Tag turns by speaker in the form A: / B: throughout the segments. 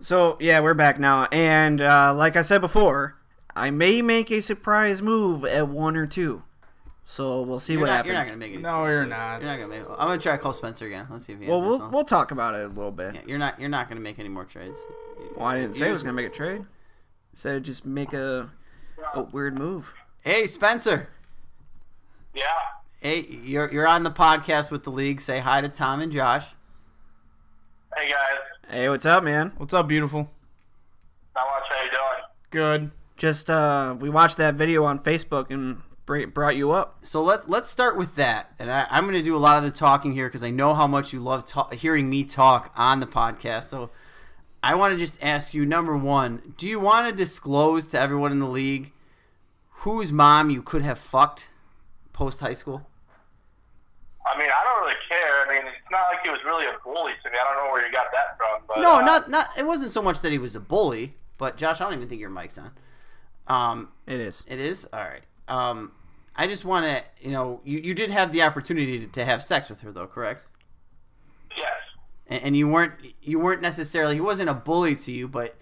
A: So, yeah, we're back now. And like I said before, I may make a surprise move at 1 or 2. So we'll see what happens.
B: You're not going to make any
C: No, you're not.
B: You're not going to make I'm going to try to call Spencer again. Let's see if he
A: Well,
B: answers.
A: we'll talk about it a little bit.
B: Yeah, you're not going to make any more trades.
A: Well, I didn't say I was going to make a trade. I said just make a weird move.
B: Hey, Spencer.
D: Yeah.
B: Hey, you're on the podcast with the league. Say hi to Tom and Josh.
D: Hey, guys.
A: Hey, what's up, man?
C: What's up, beautiful?
D: Not much. How you doing?
C: Good.
A: Just we watched that video on Facebook and brought you up.
B: So let's start with that, and I'm going to do a lot of the talking here because I know how much you love hearing me talk on the podcast. So I want to just ask you, number one, do you want to disclose to everyone in the league whose mom you could have fucked post high school?
D: I mean, I don't really care. I mean, it's not like he was really a bully to me. I don't know where you got that from. But,
B: No, not. It wasn't so much that he was a bully, but Josh, I don't even think your mic's on.
A: It is.
B: It is? All right. I just want to, you did have the opportunity to have sex with her, though, correct?
D: Yes.
B: And you weren't necessarily, he wasn't a bully to you, but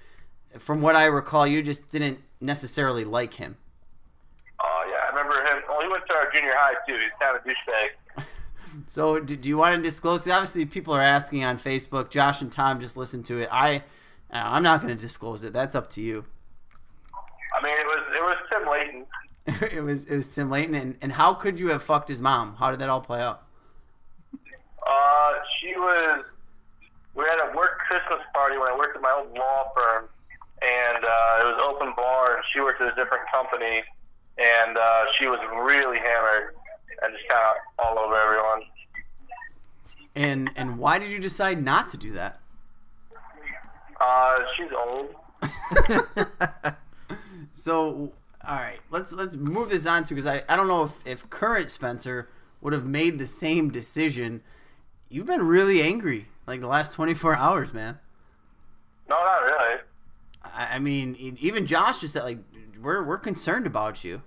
B: from what I recall, you just didn't necessarily like him.
D: Oh, yeah. I remember him. Well, he went to our junior high, too. He's kind of a douchebag.
B: So do you want to disclose? Obviously, people are asking on Facebook. Josh and Tom just listened to it. I'm not going to disclose it. That's up to you.
D: I mean, it was Tim Layton.
B: It was Tim Layton. And how could you have fucked his mom? How did that all play out?
D: We had a work Christmas party when I worked at my old law firm, and it was open bar, and she worked at a different company, and she was really hammered and just kind of all over everyone.
B: And why did you decide not to do that?
D: She's old.
B: So, all right, let's move this on to, because I don't know if current Spencer would have made the same decision. You've been really angry like the last 24 hours, man.
D: No, not really.
B: I mean, even Josh just said, like, we're concerned about you.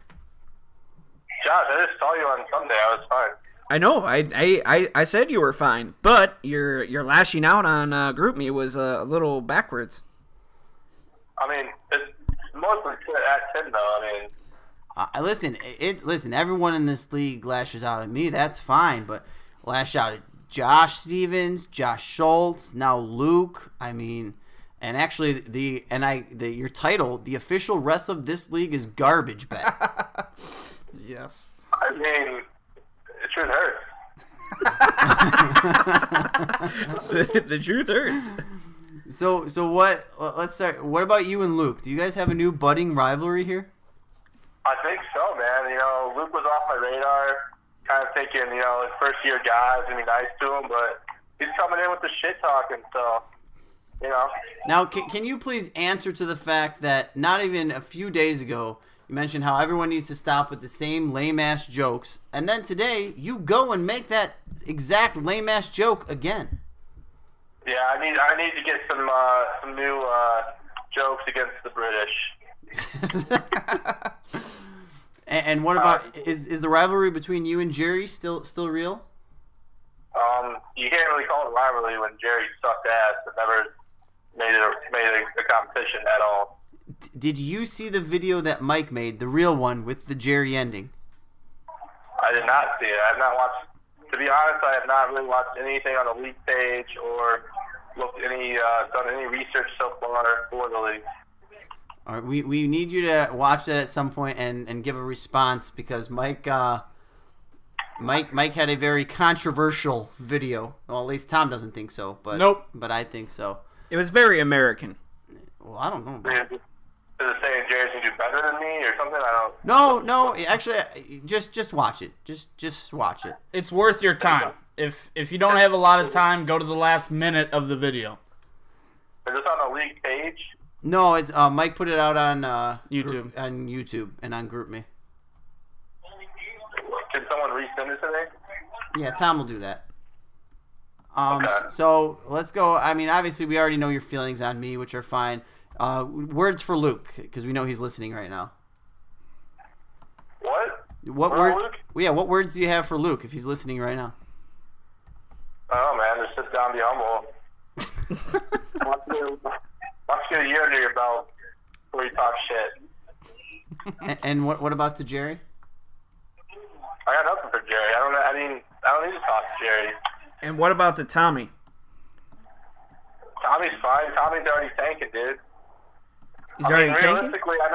D: Josh, I just saw you on Sunday. I was fine.
A: I know. I said you were fine, but your lashing out on GroupMe was a little backwards.
D: I mean, it's mostly at Tim, though. I mean,
B: Listen, everyone in this league lashes out at me. That's fine, but lash out at Josh Stevens, Josh Schultz, now Luke. I mean, and actually your title, the official rest of this league is garbage bet.
A: Yes.
D: I mean, it truth hurts.
A: The truth hurts.
B: So what? Let's start. What about you and Luke? Do you guys have a new budding rivalry here?
D: I think so, man. Luke was off my radar, kind of thinking, his first year guys gonna be nice to him, but he's coming in with the shit talking, so.
B: Now, can you please answer to the fact that not even a few days ago you mentioned how everyone needs to stop with the same lame-ass jokes, and then today you go and make that exact lame-ass joke again?
D: Yeah, I need to get some new jokes against the British.
B: And what about is the rivalry between you and Jerry still real?
D: You can't really call it a rivalry when Jerry sucked ass and never made a competition at all.
B: Did you see the video that Mike made, the real one with the Jerry ending?
D: I did not see it. I have not watched. To be honest, I have not really watched anything on the league page or done any research so far for the league.
B: All right, we need you to watch that at some point and give a response, because Mike had a very controversial video. Well, at least Tom doesn't think so, but
C: Nope.
B: But I think so.
A: It was very American.
B: Well, I don't know.
D: Is it saying Jerry's gonna do better than me or something? I don't.
B: No. Actually, just watch it. Just watch it.
C: It's worth your time. If you don't have a lot of time, go to the last minute of the video.
D: Is this on the league page?
B: No, it's Mike put it out on
C: YouTube.
B: On YouTube and on GroupMe.
D: Can someone resend it to me?
B: Yeah, Tom will do that.
D: Okay.
B: So let's go. I mean, obviously, we already know your feelings on me, which are fine. Words for Luke, because we know he's listening right now.
D: What?
B: What
D: For
B: word?
D: Luke?
B: Well, yeah, what words do you have for Luke if he's listening right now?
D: I don't know, man. Just sit down, be humble. Let's get a year under your belt before you talk shit.
B: And what about to Jerry?
D: I got nothing for Jerry. I don't need to talk to Jerry.
A: And what about the Tommy?
D: Tommy's fine. Tommy's already tanking, dude.
A: He's already tanking?
D: Realistically, I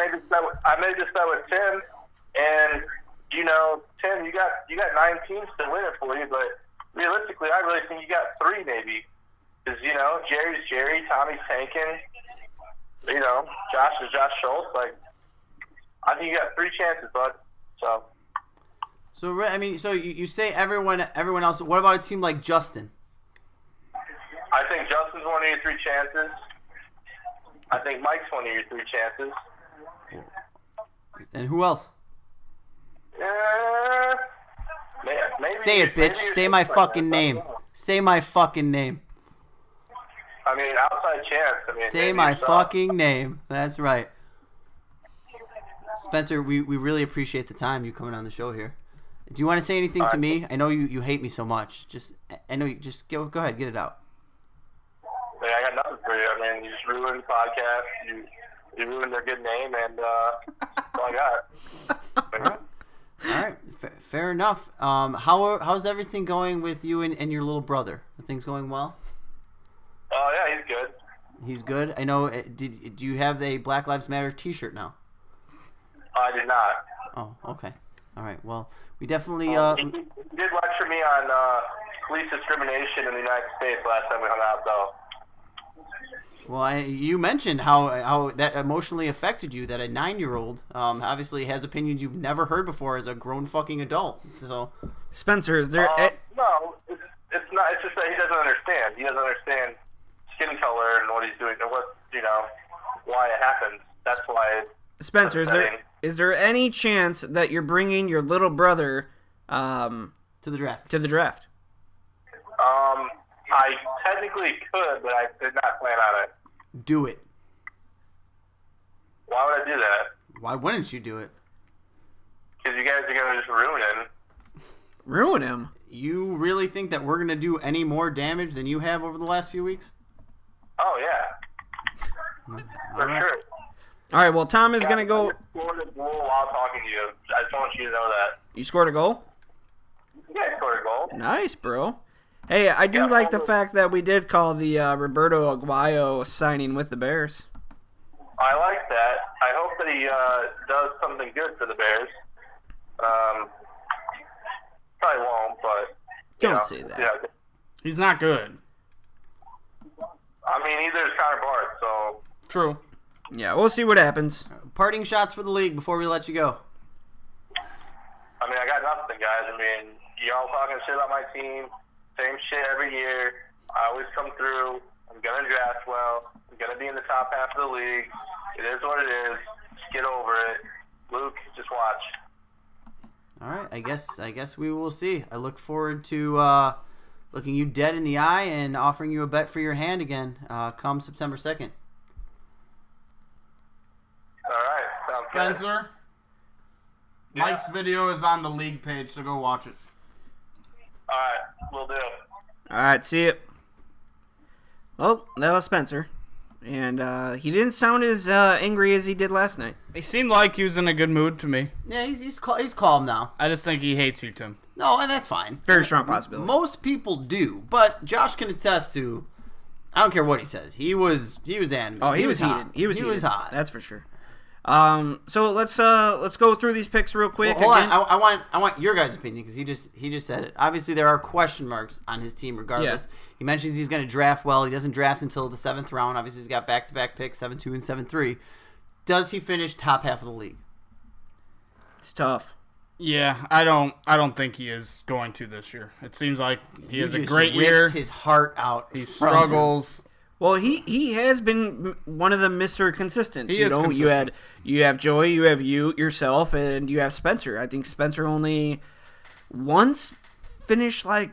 D: made this bet with Tim, and Tim, you got 9 teams to win it for you, but realistically, I really think you got 3 maybe, because Jerry's Jerry, Tommy's tanking, Josh is Josh Schultz. Like, I think you got 3 chances, bud. So
B: So you say everyone else. What about a team like Justin?
D: I think Justin's one of your 3 chances. I think Mike's one of your 3 chances.
B: And who else?
D: Maybe,
B: Say it, bitch. Say my fucking name. Say my fucking name.
D: I mean, outside chance.
B: Say my fucking name. That's right. Spencer, we really appreciate the time you coming on the show here. Do you want to say anything to me? I know you hate me so much. Just go ahead, get it out.
D: Yeah, I got nothing for you. I mean, you just ruined the podcast. You ruined their good name, and that's all I got.
B: All right. Fair enough. How's everything going with you and your little brother? Are things going well?
D: Oh yeah, he's good.
B: He's good. I know. Do you have the Black Lives Matter T-shirt now?
D: I did not.
B: Oh, okay. All right. Well, we definitely.
D: He did lecture me on police discrimination in the United States last time we hung out, though.
B: Well, you mentioned how that emotionally affected you. That a 9-year-old obviously has opinions you've never heard before as a grown fucking adult. So,
A: Spencer, is there?
D: No, it's not. It's just that he doesn't understand. He doesn't understand skin color and what he's doing and why it happens. That's why.
A: Spencer, is there any chance that you're bringing your little brother
B: to the draft?
A: To the draft.
D: I technically could, but I did not plan on it.
B: Do it.
D: Why would I do that?
B: Why wouldn't you do it?
D: Because you guys are going to just ruin him.
A: Ruin him?
B: You really think that we're going to do any more damage than you have over the last few weeks?
D: Oh, yeah. For
B: right.
D: sure.
A: All right, well, Tom is going to go...
D: I scored a goal while talking to you. I just want you to know that.
A: You scored a goal?
D: Yeah, I scored a goal.
A: Nice, bro. Hey, I do like the fact that we did call the Roberto Aguayo signing with the Bears.
D: I like that. I hope that he does something good for the Bears. Probably won't, but...
A: Don't say that.
D: Yeah.
C: He's not good.
D: I mean, neither is Connor Bart, so...
C: True.
A: Yeah, we'll see what happens.
B: Parting shots for the league before we let you go.
D: I mean, I got nothing, guys. I mean, y'all talking shit about my team. Same shit every year. I always come through. I'm going to draft well. I'm going to be in the top half of the league. It is what it is. Just get over it. Luke, just watch.
B: All right, I guess we will see. I look forward to looking you dead in the eye and offering you a bet for your hand again come September 2nd.
D: All right. Sounds good.
C: Spencer, Mike's video is on the league page, so go watch it.
D: All right. Will do.
A: All right, see you. Well, that was Spencer. And he didn't sound as angry as he did last night.
C: He seemed like he was in a good mood to me.
B: Yeah, he's calm now.
C: I just think he hates you, Tim.
B: No, and that's fine.
A: Very strong possibility.
B: Most people do, but Josh can attest to. I don't care what he says. He was animated.
A: Oh, he was heated.
B: hot.
A: He was
B: hot.
A: That's for sure. So let's go through these picks real quick.
B: Well, hold on. I want your guys' opinion because he just said it. Obviously, there are question marks on his team regardless.
A: Yeah.
B: He mentions he's going to draft well. He doesn't draft until the 7th round. Obviously, he's got back-to-back picks, 7-2 and 7-3. Does he finish top half of the league?
A: It's tough.
C: Yeah, I don't think he is going to this year. It seems like he has a great
B: ripped
C: year.
B: His heart out.
C: He struggles.
A: Well, he has been one of the Mr. Consistents.
C: He is consistent.
A: You have Joey, you have yourself, and you have Spencer. I think Spencer only once finished like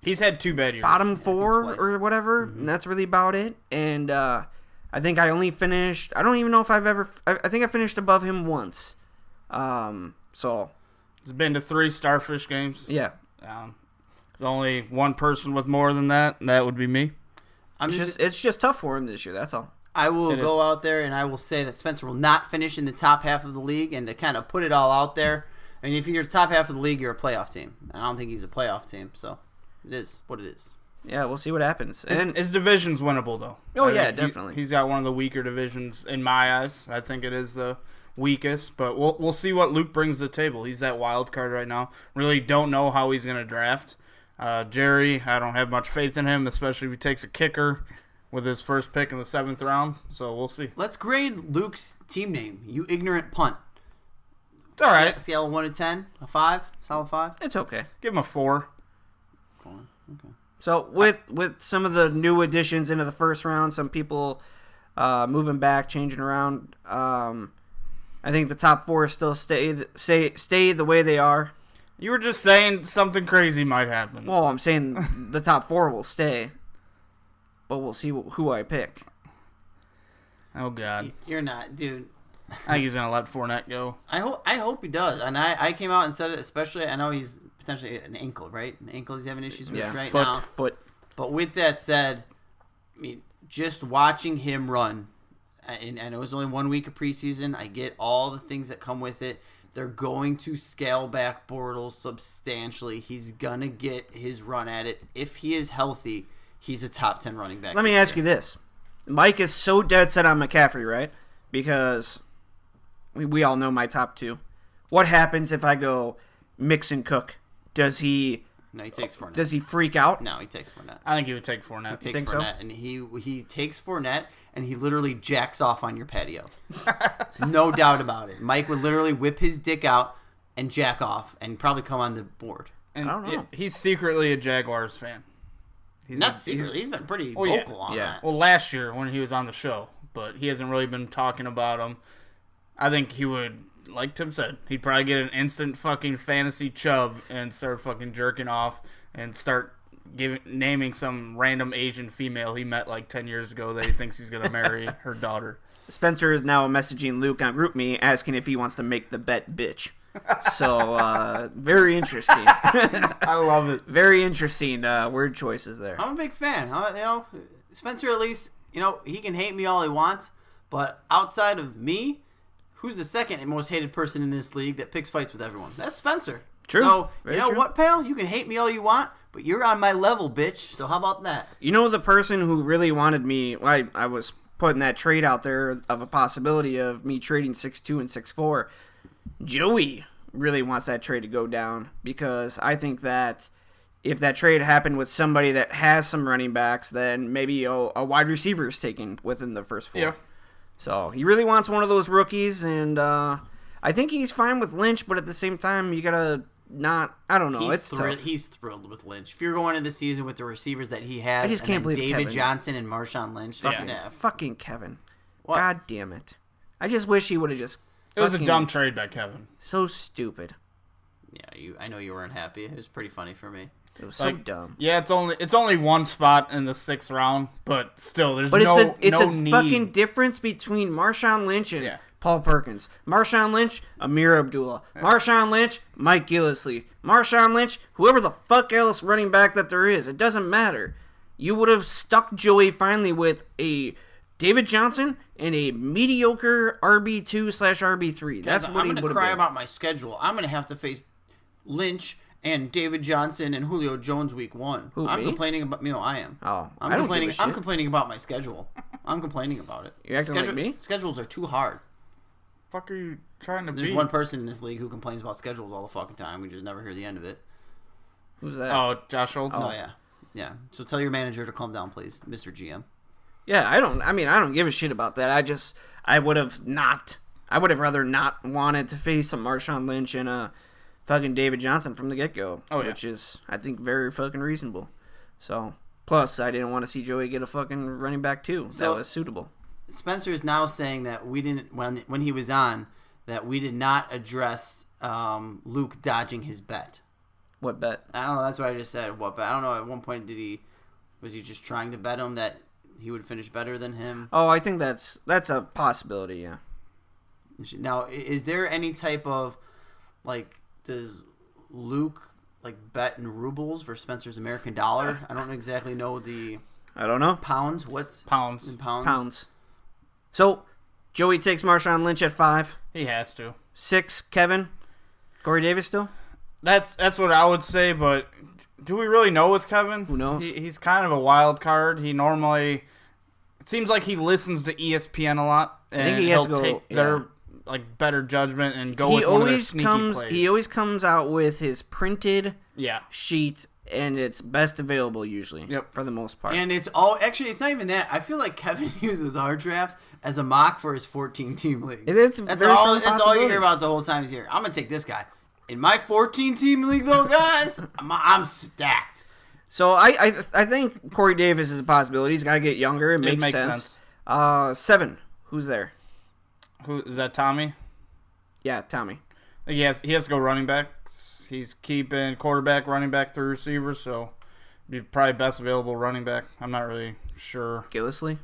C: He's had 2 bad years.
A: bottom 4
B: twice.
A: or whatever, and that's really about it. And I think I only finished. I don't even know if I've ever. I think I finished above him once. So
C: He's been to 3 Starfish games.
A: yeah,
C: There's only one person with more than that, and that would be me.
A: it's just tough for him this year. That's all.
B: I will go out there and I will say that Spencer will not finish in the top half of the league, and to kind of put it all out there, I mean, if you're the top half of the league, you're a playoff team. I don't think he's a playoff team, so it is what it is.
A: Yeah, we'll see what happens. And
C: His division's winnable, though.
A: Oh, yeah, definitely.
C: He's got one of the weaker divisions in my eyes. I think it is the weakest, but we'll see what Luke brings to the table. He's that wild card right now. Really don't know how he's going to draft. Jerry, I don't have much faith in him, especially if he takes a kicker with his first pick in the 7th round, so we'll see.
B: Let's grade Luke's team name. You ignorant punt.
C: It's all right.
B: Scale of 1 to 10, a 5, solid 5.
A: it's okay.
C: Give him a 4.
B: Okay.
A: So with some of the new additions into the first round, some people moving back, changing around, I think the top 4 still stay the way they are.
C: You were just saying something crazy might happen.
A: Well, I'm saying the top 4 will stay, but we'll see who I pick.
C: Oh, God.
B: You're not, dude.
C: I think he's going to let Fournette go.
B: I hope he does. And I came out and said it, especially, I know he's potentially an ankle, right? An ankle he's having issues with right now.
A: Foot.
B: But with that said, I mean, just watching him run, and it was only 1 week of preseason, I get all the things that come with it. They're going to scale back Bortles substantially. He's going to get his run at it. If he is healthy, he's a top 10 running back.
A: Let me ask you this. Mike is so dead set on McCaffrey, right? Because we all know my top 2. What happens if I go Mixon Cook? Does he...
B: No, he takes Fournette.
A: Does he freak out?
B: No, he takes Fournette.
C: I think he would take Fournette.
B: He takes
A: think
B: Fournette,
A: so?
B: and he takes Fournette, and he literally jacks off on your patio. No doubt about it. Mike would literally whip his dick out and jack off, and probably come on the board.
C: And
A: I don't know.
C: He's secretly a Jaguars fan.
B: Not secretly. He's been pretty vocal on that.
C: Well, last year when he was on the show, but he hasn't really been talking about him. I think he would, like Tim said, he'd probably get an instant fucking fantasy chub and start fucking jerking off and start naming some random Asian female he met like 10 years ago that he thinks he's going to marry her daughter.
A: Spencer is now messaging Luke on GroupMe asking if he wants to make the bet bitch. So, very interesting.
C: I love it.
A: Very interesting word choices there.
B: I'm a big fan. Spencer, at least, he can hate me all he wants, but outside of me, who's the second most hated person in this league that picks fights with everyone? That's Spencer.
A: True.
B: So,
A: Very
B: you know
A: true.
B: what, pal? You can hate me all you want, but you're on my level, bitch. So how about that?
A: You know the person who really wanted me, I was putting that trade out there of a possibility of me trading 6'2" and 6'4". Joey really wants that trade to go down because I think that if that trade happened with somebody that has some running backs, then maybe a wide receiver is taken within the first 4.
C: Yeah.
A: So he really wants one of those rookies, and I think he's fine with Lynch, but at the same time, you gotta not. I don't know. It's tough.
B: He's thrilled with Lynch. If you're going into the season with the receivers that he has,
A: I just can't believe
B: David
A: Kevin.
B: Johnson and Marshawn Lynch,
A: Fucking Kevin.
B: What?
A: God damn it. I just wish he would have just.
C: It was a dumb trade by Kevin.
A: So stupid.
B: Yeah, I know you weren't happy. It was pretty funny for me.
A: It was so dumb.
C: Yeah, it's only one spot in the 6th round, but still, there's
A: But
C: no
A: it's a
C: need.
A: fucking difference between Marshawn Lynch and
C: Yeah.
A: Paul Perkins. Marshawn Lynch, Amir Abdullah. Marshawn Lynch, Mike Gillislee. Marshawn Lynch, whoever the fuck else running back that there is. It doesn't matter. You would have stuck Joey finally with a David Johnson and a mediocre RB2/RB3. That's what
B: I'm
A: he
B: going
A: would
B: to
A: have
B: cry
A: been.
B: about my schedule. I'm going to have to face Lynch and David Johnson and Julio Jones week 1.
A: Who,
B: I'm
A: me?
B: complaining about I am.
A: Oh,
B: I'm
A: I don't
B: complaining.
A: give a shit.
B: I'm complaining about my schedule. I'm complaining about it.
A: You're acting like me?
B: Schedules are too hard.
C: Fuck are you trying to
B: There's
C: be?
B: one person in this league who complains about schedules all the fucking time. We just never hear the end of it.
A: Who's that?
C: Oh, Josh Schultz.
B: Oh yeah. So tell your manager to calm down, please, Mr. GM.
A: Yeah, I don't give a shit about that. I would have rather not wanted to face a Marshawn Lynch and a fucking David Johnson from the get-go.
C: Oh, yeah.
A: Which is, I think, very fucking reasonable. So, plus, I didn't want to see Joey get a fucking running back, too.
B: So-
A: that was suitable.
B: Spencer is now saying that we didn't when he was on that we did not address Luke dodging his bet.
A: What bet?
B: I don't know. That's what I just said. What bet? I don't know. At one point, was he just trying to bet him that he would finish better than him?
A: Oh, I think that's a possibility, yeah.
B: Now, is there any type of does Luke bet in rubles for Spencer's American dollar? I don't exactly know the
A: I don't know.
B: pounds. What's
C: Pounds.
B: in pounds?
A: Pounds. So, Joey takes Marshawn Lynch at 5.
C: He has to.
A: 6, Kevin. Corey Davis still?
C: That's what I would say, but do we really know with Kevin?
A: Who knows?
C: He's kind of a wild card. He normally... It seems like he listens to ESPN a lot, and
A: I think he has to go,
C: take their better judgment and go with one of their sneaky plays.
A: He always comes out with his printed
C: Yeah.
A: sheet, and it's best available usually.
C: Yep.
A: For the most part.
B: And it's all actually. It's not even that. I feel like Kevin uses our draft as a mock for his 14-team league.
A: That's
B: That's
A: very
B: all.
A: strong
B: That's all you
A: possibility.
B: hear about the whole time he's here. I'm gonna take this guy in my 14-team league, though, guys. I'm stacked.
A: So I think Corey Davis is a possibility. He's got to get younger. It makes sense. 7. Who's there?
C: Who is that? Tommy.
A: Yeah, Tommy.
C: He has to go running back. He's keeping quarterback, running back, 3 receivers, so be probably best available running back. I'm not really sure.
A: Gillisley.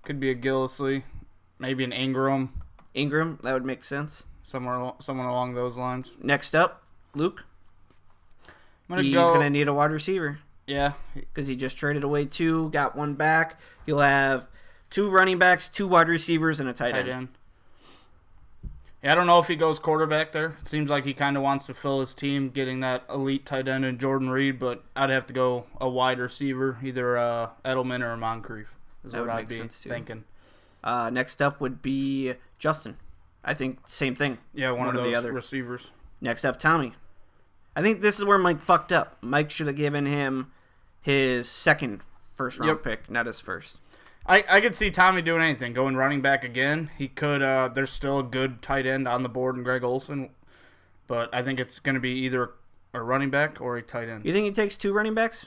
C: Could be a Gillisley, maybe an Ingram,
A: Ingram. That would make sense.
C: someone along those lines.
A: Next up, Luke.
C: I'm
A: He's
C: gonna
A: going to need a wide receiver
C: Yeah,
A: because he just traded away 2, got 1 back. He'll have 2 running backs, 2 wide receivers, and a tight end.
C: Yeah, I don't know if he goes quarterback there. It seems like he kind of wants to fill his team, getting that elite tight end in Jordan Reed, but I'd have to go a wide receiver, either Edelman or Moncrief is
A: That
C: what
A: would
C: I'd
A: make
C: be
A: sense, too.
C: thinking.
A: Next up would be Justin. I think same thing.
C: Yeah, one of
A: or the
C: those
A: other.
C: receivers.
A: Next up, Tommy. I think this is where Mike fucked up. Mike should have given him his second first-round pick, not his first.
C: I could see Tommy doing anything, going running back again. He could. There's still a good tight end on the board in Greg Olsen, but I think it's going to be either a running back or a tight end.
A: You think he takes 2 running backs?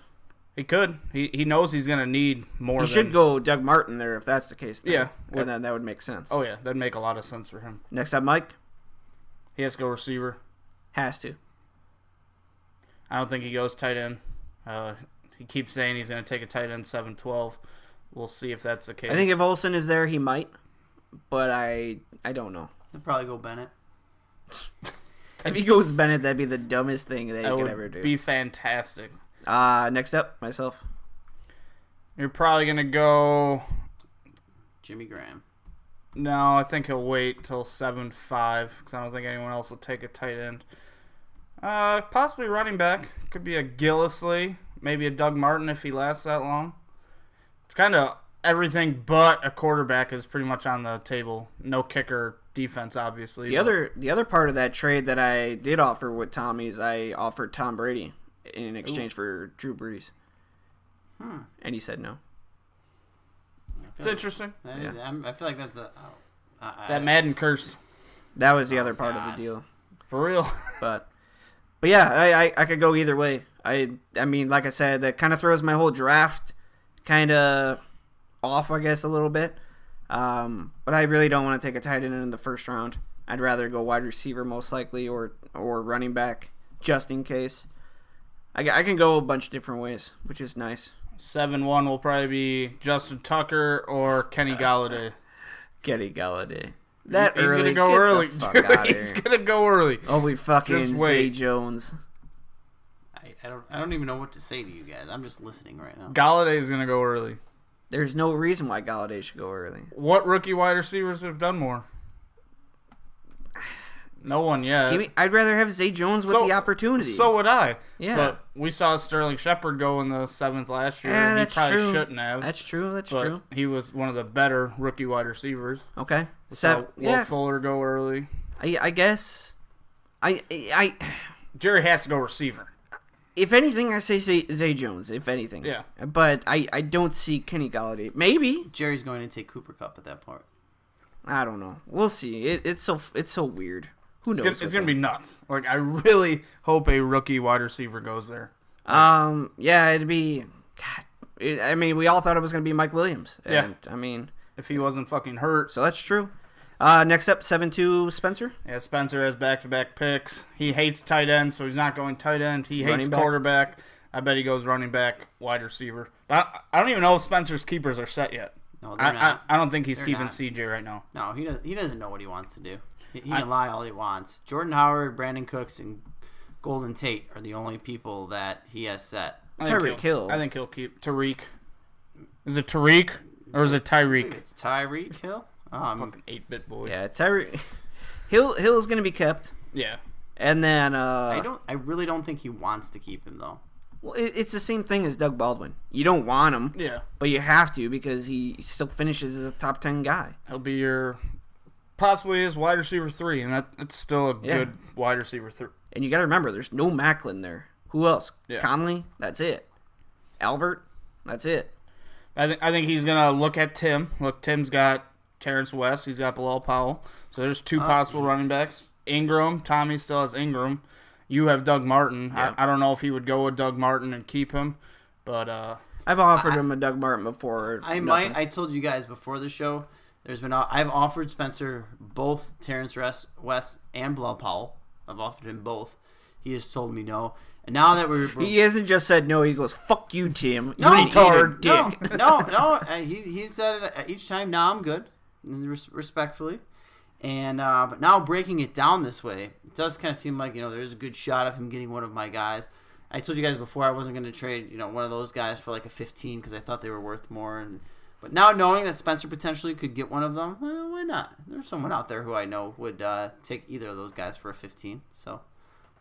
C: He could. He knows he's going to need more.
A: He should go Doug Martin there if that's the case. Then.
C: Yeah.
A: And then that would make sense.
C: Oh yeah, that'd make a lot of sense for him.
A: Next up, Mike.
C: He has to go receiver.
A: Has to.
C: I don't think he goes tight end. He keeps saying he's going to take a tight end 7-12. We'll see if that's the case.
A: I think if Olsen is there, he might, but I don't know.
B: He'll probably go Bennett.
A: If he goes Bennett, that'd be the dumbest thing that he
C: that
A: could
C: would
A: ever do.
C: be fantastic.
A: Next up, myself.
C: You're probably going to go...
B: Jimmy Graham.
C: No, I think he'll wait till 7-5 because I don't think anyone else will take a tight end. Possibly running back. Could be a Gillisley. Maybe a Doug Martin if he lasts that long. It's kind of everything but a quarterback is pretty much on the table. No kicker, defense, obviously.
A: The other part of that trade that I did offer with Tommy is I offered Tom Brady in exchange for Drew Brees. And he said no.
C: It's interesting.
B: That is, I feel like that's
C: That Madden curse.
A: That was the other part of
B: gosh.
A: the deal.
C: For real.
A: But yeah, I could go either way. I mean, like I said, that kind of throws my whole draft kind of off, I guess, a little bit. But I really don't want to take a tight end in the first round. I'd rather go wide receiver most likely or running back just in case. I can go a bunch of different ways, which is nice.
C: 7-1 will probably be Justin Tucker or Kenny Galladay.
A: Kenny Galladay.
C: He's
A: Early,
C: gonna go
A: get the
C: early.
A: fuck
C: Dude,
A: outta
C: he's
A: here.
C: gonna go early.
A: Oh, we fucking
C: Just
A: Zay
C: wait.
A: Jones.
B: I don't even know what to say to you guys. I'm just listening right now.
C: Galladay is gonna go early.
A: There's no reason why Galladay should go early.
C: What rookie wide receivers have done more? No one yet.
A: I'd rather have Zay Jones with the opportunity.
C: So would I.
A: Yeah.
C: But we saw Sterling Shepard go in the 7th last year.
A: Yeah,
C: He
A: that's
C: probably
A: true.
C: shouldn't have.
A: That's true. That's
C: but
A: true.
C: he was one of the better rookie wide receivers.
A: Okay.
C: So Will
A: Yeah.
C: Fuller go early.
A: I guess. I
C: Jerry has to go receiver.
A: if anything, I say Zay Jones. If anything.
C: Yeah.
A: But I don't see Kenny Galladay. Maybe.
B: Jerry's going to take Cooper Kupp at that point.
A: I don't know. We'll see. It's so weird. Who knows?
C: It's gonna be nuts. Like I really hope a rookie wide receiver goes there.
A: Yeah, it'd be. God. I mean, we all thought it was gonna be Mike Williams.
C: Yeah.
A: And, I mean,
C: If he wasn't fucking hurt.
A: so that's true. Next up, 7-2 Spencer.
C: Yeah, Spencer has back-to-back picks. He hates tight end, so he's not going tight end. He hates
A: Running back?
C: quarterback. I bet he goes running back, wide receiver. But I don't even know if Spencer's keepers are set yet.
B: No, they're not.
C: I don't think he's
B: They're
C: keeping
B: not.
C: CJ right now.
B: No, he doesn't know what he wants to do. He can lie all he wants. Jordan Howard, Brandon Cooks, and Golden Tate are the only people that he has set.
A: Tyreek Hill.
C: I think he'll keep Tariq. Is it Tariq or is it
B: I think
C: Tyreek?
B: it's Tyreek Hill.
C: Fucking 8-bit boys.
A: Yeah, Hill's going to be kept.
C: Yeah.
A: And then
B: I really don't think he wants to keep him though.
A: well, it's the same thing as Doug Baldwin. You don't want him,
C: Yeah.
A: but you have to because he still finishes as a top 10 guy.
C: He'll be your possibly his wide receiver 3, and that's still a good wide receiver 3.
A: And you got to remember, there's no Macklin there. Who else?
C: Yeah.
A: Conley. That's it. Albert. That's it.
C: I think he's gonna look at Tim. Look, Tim's got Terrence West. He's got Bilal Powell. So there's 2 possible running backs. Ingram. Tommy still has Ingram. You have Doug Martin.
A: Yeah.
C: I don't know if he would go with Doug Martin and keep him, but
A: I've offered him a Doug Martin before.
B: I told you guys before the show. I've offered Spencer both Terrence West and Bilal Powell. I've offered him both. He has told me no. And now that
A: He hasn't just said no. He goes, "Fuck you, Tim. You
B: No,
A: retard, dick."
B: No. He said it each time. Now I'm good, respectfully. And but now breaking it down this way, it does kind of seem like there's a good shot of him getting one of my guys. I told you guys before I wasn't going to trade one of those guys for like a 15 because I thought they were worth more. But now knowing that Spencer potentially could get one of them, well, why not? There's someone out there who I know would take either of those guys for a 15. So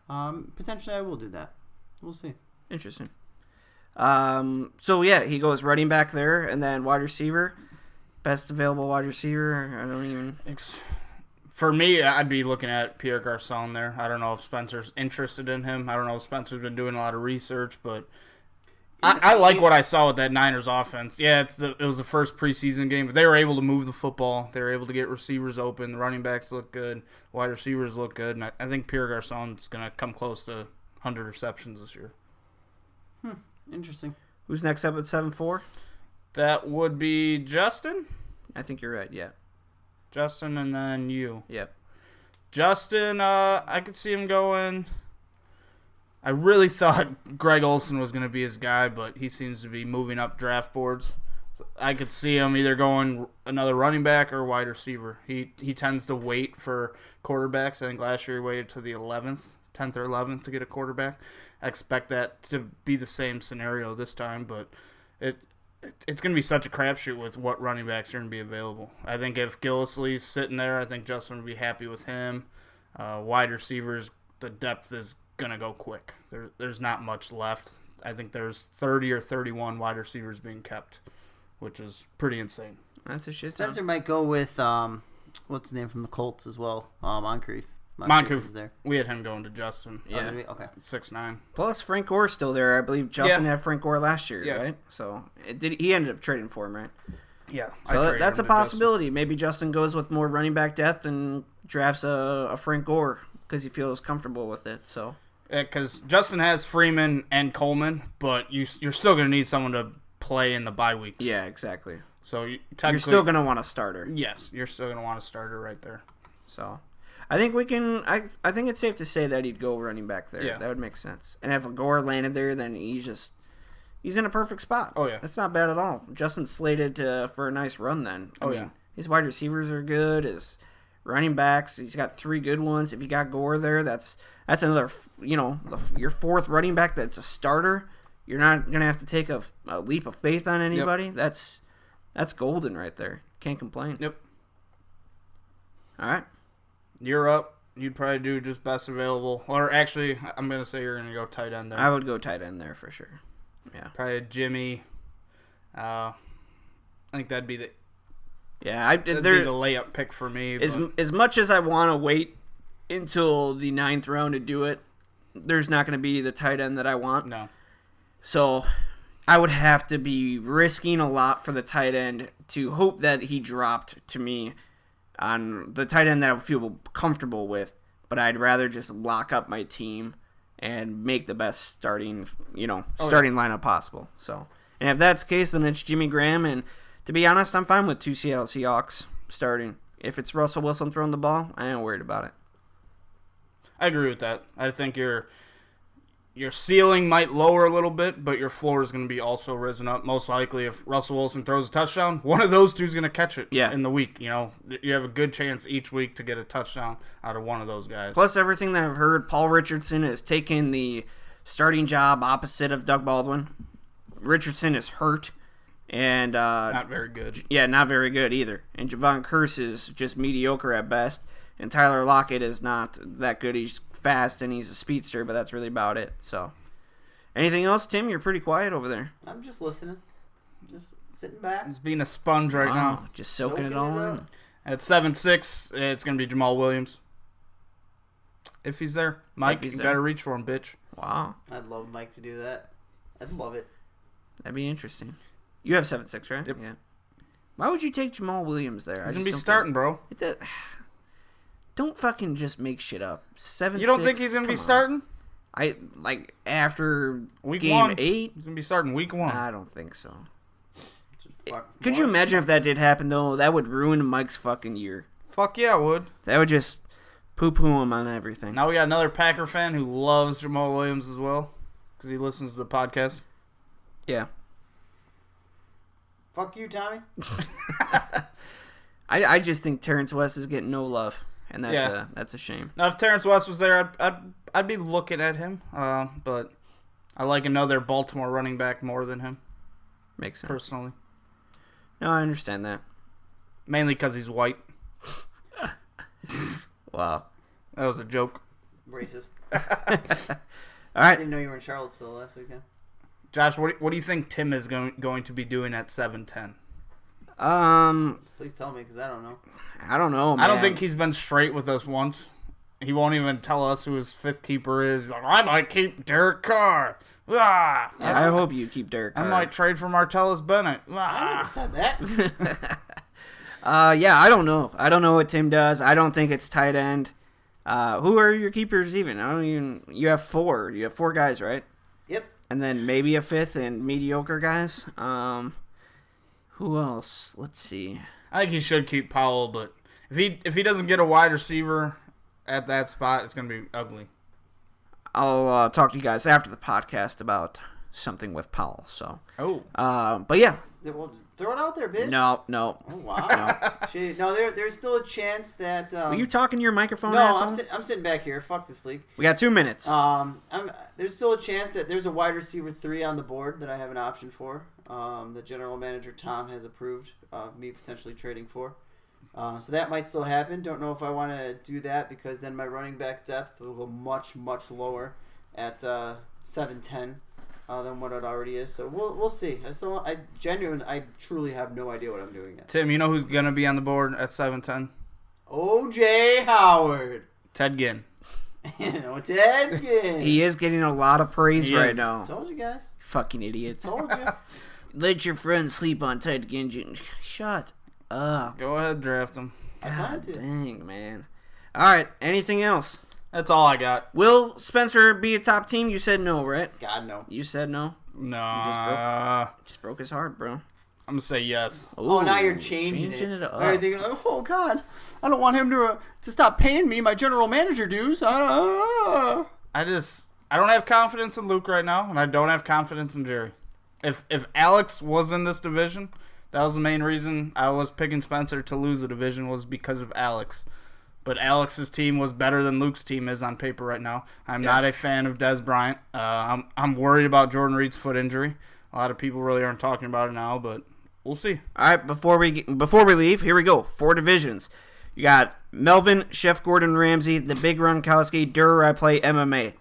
B: potentially I will do that. We'll see.
A: Interesting. So yeah, he goes running back there, and then wide receiver, best available wide receiver. I don't even.
C: For me, I'd be looking at Pierre Garçon there. I don't know if Spencer's interested in him. I don't know if Spencer's been doing a lot of research, but I like what I saw with that Niners offense. Yeah, it was the first preseason game, but they were able to move the football. They were able to get receivers open. The running backs look good. Wide receivers look good. And I think Pierre Garçon's going to come close to 100 receptions this year.
B: Interesting.
A: Who's next up at 7-4?
C: That would be Justin.
A: I think you're right. Yeah.
C: Justin, and then you.
A: Yep.
C: Justin, I could see him going. I really thought Greg Olsen was going to be his guy, but he seems to be moving up draft boards. So I could see him either going another running back or wide receiver. He tends to wait for quarterbacks. I think last year he waited to the 10th or 11th to get a quarterback. I expect that to be the same scenario this time, but it's going to be such a crapshoot with what running backs are going to be available. I think if Gillislee's sitting there, I think Justin would be happy with him. Wide receivers, the depth is going to go quick. There's not much left. I think there's 30 or 31 wide receivers being kept, which is pretty insane.
A: That's a shit.
B: Spencer might go with what's his name from the Colts as well, Moncrief.
C: Moncrief
B: is there.
C: We had him going to Justin.
A: Yeah.
B: Okay.
C: 6'9".
A: Plus Frank Gore's still there. I believe Justin had Frank Gore last year, right? So he ended up trading for him, right?
C: Yeah.
A: So that's a possibility. Maybe Justin goes with more running back depth and drafts a Frank Gore because he feels comfortable with it. So.
C: Because Justin has Freeman and Coleman, but you're still going to need someone to play in the bye weeks.
A: Yeah, exactly.
C: So
A: you're still going to want a starter.
C: Yes, you're still going to want a starter right there.
A: So I think we can. I think it's safe to say that he'd go running back there.
C: Yeah.
A: That would make sense. And if Gore landed there, then he's in a perfect spot.
C: Oh yeah,
A: that's not bad at all. Justin's slated for a nice run then. I mean, his wide receivers are good. His running backs, he's got 3 good ones. If you got Gore there, that's another. Your 4th running back that's a starter. You're not gonna have to take a leap of faith on anybody. Yep. That's golden right there. Can't complain.
C: Yep.
A: All right.
C: You're up. You'd probably do just best available. Or actually, I'm going to say you're going to go tight end there.
A: I would go tight end there for sure. Yeah.
C: Probably Jimmy. I think that'd be the be the layup pick for me.
A: As much as I want to wait until the 9th round to do it, there's not going to be the tight end that I want.
C: No.
A: So I would have to be risking a lot for the tight end to hope that he dropped to me on the tight end that I would feel comfortable with, but I'd rather just lock up my team and make the best starting lineup possible. So, and if that's the case, then it's Jimmy Graham, and to be honest, I'm fine with 2 Seattle Seahawks starting. If it's Russell Wilson throwing the ball, I ain't worried about it.
C: I agree with that. I think your ceiling might lower a little bit, but your floor is going to be also risen up. Most likely, if Russell Wilson throws a touchdown, one of those two is going to catch it in the week. You have a good chance each week to get a touchdown out of one of those guys.
A: Plus, everything that I've heard, Paul Richardson has taken the starting job opposite of Doug Baldwin. Richardson is hurt. And
C: Not very good.
A: yeah, not very good either. And Javon Curse is just mediocre at best. And Tyler Lockett is not that good. He's fast and he's a speedster, but that's really about it. So, anything else, Tim? You're pretty quiet over there.
B: I'm just listening. Just sitting back.
C: He's being a sponge right now.
A: Just soaking it all in.
C: At 7'6", it's going to be Jamal Williams. If he's there. Mike, you got to reach for him, bitch.
A: Wow.
B: I'd love Mike to do that. I'd love it.
A: That'd be interesting. You have 7'6", right?
C: Yep.
A: Yeah. Why would you take Jamal Williams there?
C: He's going to be starting, bro.
A: Don't fucking just make shit up. 7'6".
C: You don't think he's going to be starting?
A: After
C: Week
A: game
C: 1?
A: 8?
C: He's going to be starting week 1.
A: I don't think so.
B: Could
A: you imagine if that did happen, though? That would ruin Mike's fucking year.
C: Fuck yeah, it would.
A: That would just poo-poo him on everything.
C: Now we got another Packer fan who loves Jamal Williams as well because he listens to the podcast.
A: Yeah.
B: Fuck you, Tommy.
A: I just think Terrence West is getting no love, and that's a shame.
C: Now, if Terrence West was there, I'd be looking at him, but I like another Baltimore running back more than him.
A: Makes sense.
C: Personally.
A: No, I understand that.
C: Mainly because he's white.
A: Wow.
C: That was a joke.
B: Racist.
A: All
B: I
A: right.
B: didn't know you were in Charlottesville last weekend.
C: Josh, what do you think Tim is going to be doing at 7'10"?
B: Please tell me, because I don't know.
A: I don't know, man.
C: I don't think he's been straight with us once. He won't even tell us who his fifth keeper is. He's like, I might keep Derek Carr. Ah!
A: I hope you keep Derek Carr.
C: I might trade for Martellus Bennett.
B: I never said that.
A: Yeah, I don't know. I don't know what Tim does. I don't think it's tight end. Who are your keepers even? I don't even. You have 4. You have 4 guys, right?
B: Yep.
A: And then maybe a 5th and mediocre guys. Who else? Let's see.
C: I think he should keep Powell, but if he doesn't get a wide receiver at that spot, it's going to be ugly.
A: I'll talk to you guys after the podcast about something with Powell. So.
C: Oh.
A: But yeah.
B: Well, throw it out there, bitch.
A: No.
B: Oh, wow. No, there's still a chance that.
A: Are you talking to your microphone?
B: No,
A: asshole?
B: I'm sitting back here. Fuck this league.
A: We got 2 minutes.
B: There's still a chance that there's a wide receiver 3 on the board that I have an option for. The general manager Tom has approved of me potentially trading for. So that might still happen. Don't know if I want to do that because then my running back depth will go much, much lower at 7'10" than what it already is. So we'll see. I truly have no idea what I'm doing yet.
C: Tim, you know who's going to be on the board at 7'10"?
B: O.J. Howard.
C: Ted Ginn.
B: No, Ted Ginn.
A: He is getting a lot of praise
C: He
A: right
C: is.
A: now.
B: Told you guys.
A: Fucking idiots.
B: Told you.
A: Let your friends sleep on Ted Ginn. Shut up.
C: Go ahead, draft him.
A: God dang, man. All right, anything else?
C: That's all I got.
A: Will Spencer be a top team? You said no, right?
B: God, no.
A: You said no?
C: No.
A: Just broke his heart, bro.
C: I'm going to say yes.
B: Oh, now you're
A: Ooh,
B: changing it.
A: up.
B: Are you thinking, oh, God, I don't want him to stop paying me my general manager dues.
C: I don't have confidence in Luke right now, and I don't have confidence in Jerry. If Alex was in this division, that was the main reason I was picking Spencer to lose the division was because of Alex. But Alex's team was better than Luke's team is on paper right now. I'm not a fan of Des Bryant. I'm worried about Jordan Reed's foot injury. A lot of people really aren't talking about it now, but we'll see.
A: All right, before we leave, here we go. 4 divisions. You got Melvin, Chef Gordon Ramsay, the Big Gronkowski, Durer, I play MMA.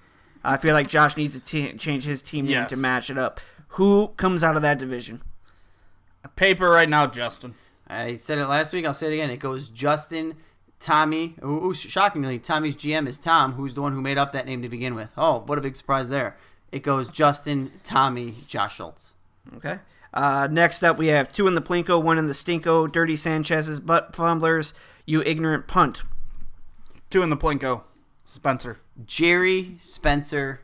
A: I feel like Josh needs to change his team name to match it up. Who comes out of that division?
C: Paper right now, Justin.
B: I said it last week. I'll say it again. It goes Justin, Tommy. Ooh, shockingly, Tommy's GM is Tom, who's the one who made up that name to begin with. Oh, what a big surprise there. It goes Justin, Tommy, Josh Schultz.
A: Okay. Next up, we have 2 in the Plinko, 1 in the Stinko, Dirty Sanchez's butt fumblers, you ignorant punt.
C: 2 in the Plinko. Spencer.
B: Jerry, Spencer,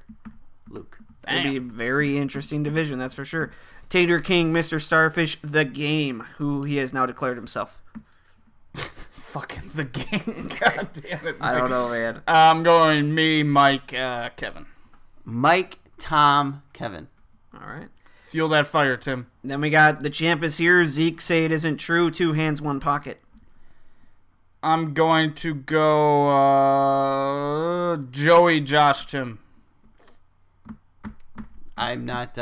B: Luke.
A: It'll be a very interesting division, that's for sure. Tater King, Mr. Starfish, the game, who he has now declared himself.
C: Fucking the game. God damn it.
A: I don't know, man.
C: I'm going me, Mike, Kevin.
B: Mike, Tom, Kevin.
A: All right.
C: Fuel that fire, Tim.
A: Then we got the champ is here. Zeke, say it isn't true. 2 hands, 1 pocket.
C: I'm going to go Joey, Josh, Tim.
B: I'm not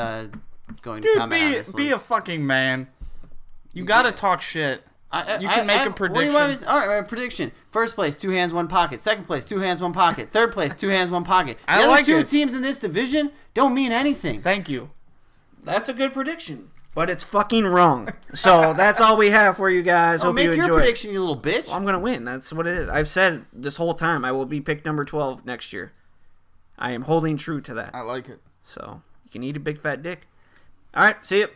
B: going to
C: Dude,
B: comment honestly.
C: be a fucking man. You gotta talk shit. You can make a prediction.
B: All right, my prediction. First place, 2 hands, 1 pocket. Second place, 2 hands, 1 pocket. Third place, 2 hands, 1 pocket. The
C: I
B: other
C: like
B: two
C: it.
B: teams in this division don't mean anything.
C: Thank you.
A: That's a good prediction. But it's fucking wrong. So that's all we have for you guys. Hope
B: make
A: you
B: your
A: enjoy.
B: prediction, you little bitch.
A: Well, I'm gonna win. That's what it is. I've said this whole time I will be pick number 12 next year. I am holding true to that.
C: I like it.
A: So you can eat a big fat dick. All right, see you.